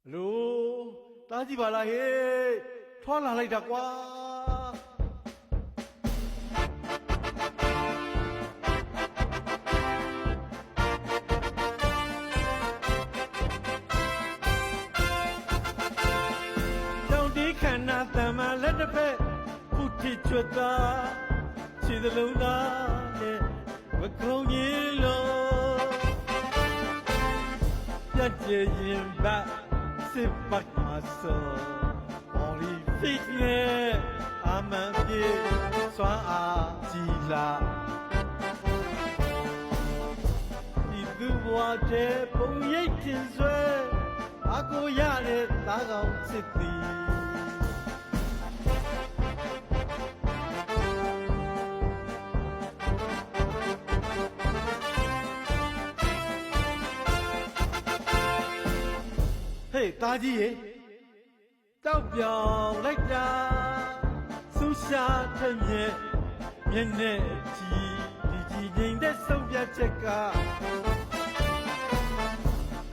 Hello, Taji Bala, hey, Thola like that, qua. ခန္ဓာတမ္မာလက်တစ်ဖက်ခုထိချွတ်သာခြေသလုံးသားနဲ့ဝခုံကြီးလုံးပြတ်ကျရင်ဘတ်စစ်ပတ်မှာစော Only fit နဲ့အမှန်ပြေစွမ်းအားကြီးလာဒီသူဘဝတဲ့ပုံရိပ်တင်ဆွဲအကိုရတဲ့သားကောင်းစစ်သည်တာကြီးရေတောက်ပြောင်လိုက်တာဆူရှာထက်မြက်မျက်နဲ့ကြီးဒီကြီးငိမ့်တဲ့ဆုံးဖြတ်ချက်က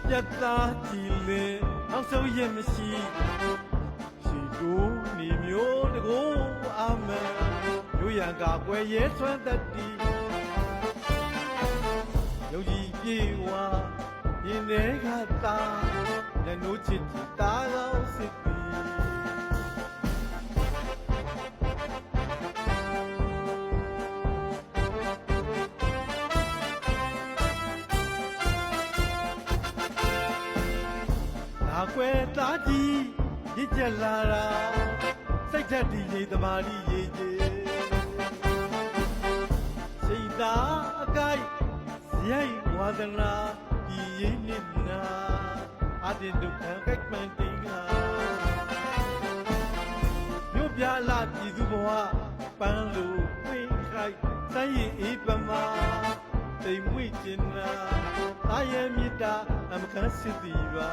ပြတ်သားကြည်လင်နောက်ဆုံးရမရှိရှိတို့နေမျိုးတကိုးအာမန်ရိုးရံကကွယ်ရဲဆွမ်းတတ်တီယုံကြည်ပြေဝါဒီနေကတာလက်နိုးချစ်တာကောင်းစစ်ပြီနာကွယ်သားကြီးရစ်ကြလာတာစိတ်ထက်ဒီရေသမားကြီးရေကြီးစိတ်သာအကိုက်ရိုက်ဝါဒနာဒီရင်းနေနာအတင်ဒုက္ခကိတ်မှန်တင်ကမြို့ပြလာပြည်သူဘဝပန်းလို့ဝိခိုက်စိုင်းရင်အေးပမာတိမ်မွေ့ကျင်နာအာရမြစ်တာအမခန်းစစ်တီပါ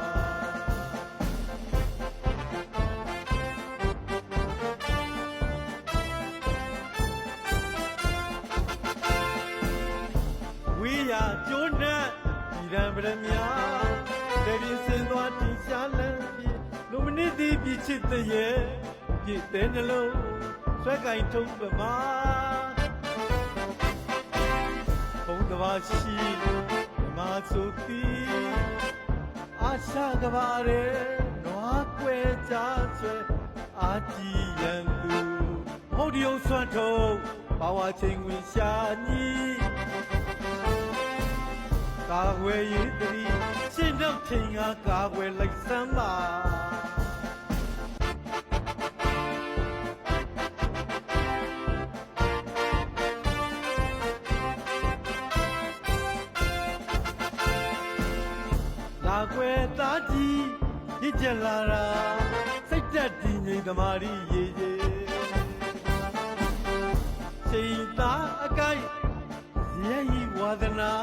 ဝေးရကျိုးနဲ့ဒီရန်ပရမတပြင်းစင်သွားတင်ရှားလန်းပြေလူမနစ်သည်ပြချစ်တဲ့ရဲ့ပြည့်တဲ့နှလုံးဆွဲကင်ထုံးပမာဘုံတစ်ပါးရှိဓမ္မဆိုသည်အာရှကဘာရဲနွားကွယ်ကြဆွဲအာကြည်ရန်သူဟောဒီယုံဆွမ်းထုံးဘာဝချင်းဝင်ရှာညီကာဝယ်ရည်တည်းရှင်းတော့ချိန်ကကာဝယ်လိုက်စမ်းပါလာွယ်သားကြီးရစ်ကြလာတာစိတ်တက်တည်ငြိမ်သမားကြီးရေရေချိန်သားအကိုက်ရဲဤဝါဒနာ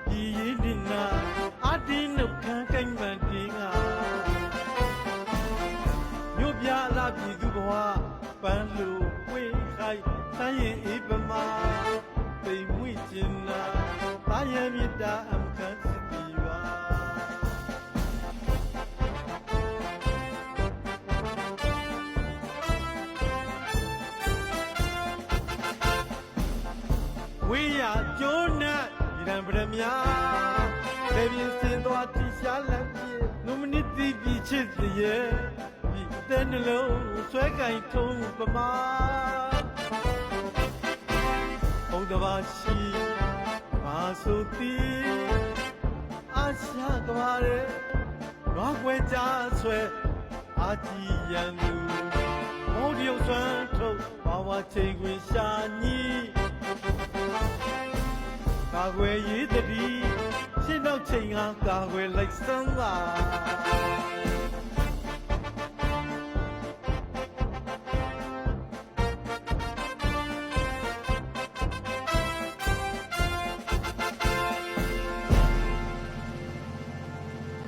ဒီရင်းဒီနာအတင်းနှုတ်ခမ်းကိမ့်မှန်တင်ကမြို့ပြလာပြည်သူဘဝပန်းလို့ဝေးခိုက်တိုင်းရင်အေးပမာတိမ်မွေ့ကျင်နာတာရမြစ်တာအမခန်းစစ်တီပါဝေးရကျိုးနဲ့ဒီရန်ပရမတပြင်းစင်သွားတိရှားလန်းပြေနုမနစ်တီပြချစ်ရဲ့ဒီတဲ့နှလုံးဆွဲကင်ထုံးပမာဘုံတစ်ပါးရှိဘာဆိုသည်အာရှကဘာရဲနွားခွဲကြဆွဲအာကြည်ရန်သူဟောဒီယုံဆွမ်းထုတ်ဘာဝချိန်ခွင်ရှာညီကာွယ်ရည်တည်းရှင်းတော့ချိန်ကကာွယ်လိုက်စမ်းပါ